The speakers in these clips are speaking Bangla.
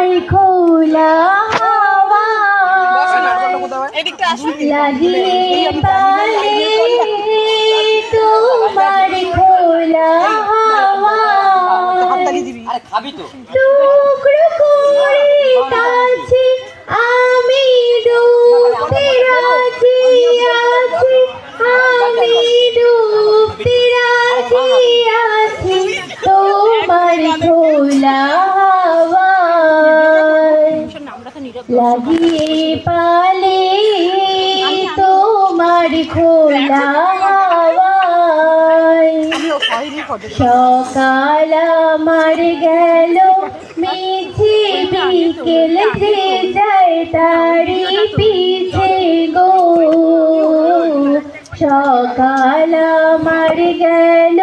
তোমার খোলা হাওয়া লাগিয়ে পালে তোমার খোলা হাওয়া টুকরো করে কাছে আমি ডুবতে রাজি আছি, আমি ডুবতে রাজি আছি তোমার খোলা হাওয়ায় লাগিয়ে পালে তোমার খোলা হাওয়ায়। সকাল আমার গেল মিছে বিকেল যে যায় তারি পিছে গো, সকাল আমার গেল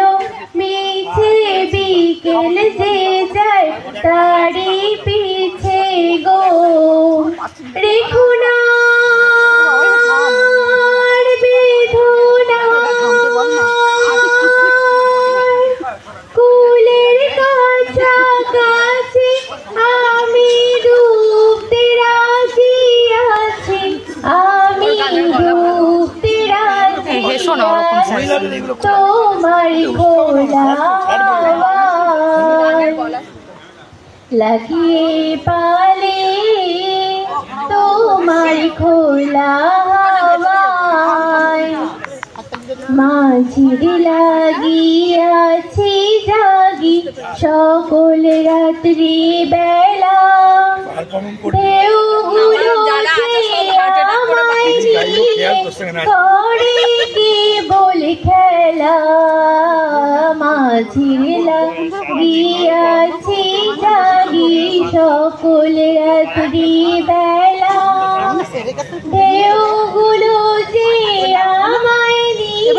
মিছে বিকেল যে যায় তারি পিছে গো। রেখো না কুলের কাছাকাছি আমি ডুবতে রাজি আছি, আমি ডুবতে রাজি তোমার খোলা হাওয়ায় লাগিয়ে পালে তোমার খোলা হাওয়ায়। মাঝির লাগিয়াছি জাগি সকল রাত্রি বেলা, ঢেউগুলো আমায় নিয়ে করে কেবল খেলা। মাঝির লাগিয়াছি জাগি সকল রাত্রি বেলা, ঢেউগুলো যে আমায় নিয়ে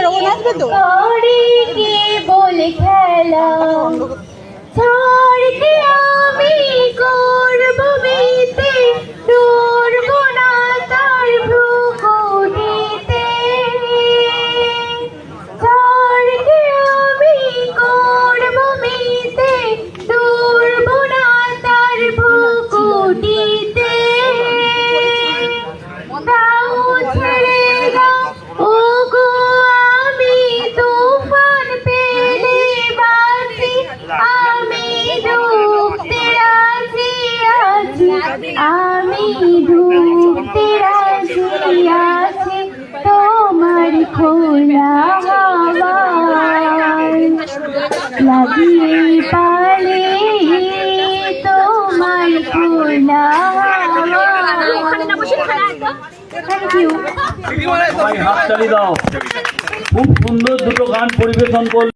করে কেবল খেলা। ছাড়কে আমি করব মিতে ডরব না তার ভ্রুকুটিতে, ছাড়কে আমি করব মিতে ডরব না তার ভ্রুকুটিতে। দাও ছেড়ে দাও ও গো আমি তুফান পেলে বাঁচি, আমি ডুবতে রাজি আছি, আমি ডুবতে রাজি আছি তোমার খোলা হাওয়ায় লাগিয়ে পালে তোমার খোলা হাওয়ায়। Thank you. হাততালি দাও। খুব সুন্দর দুটো গান পরিবেশন করল।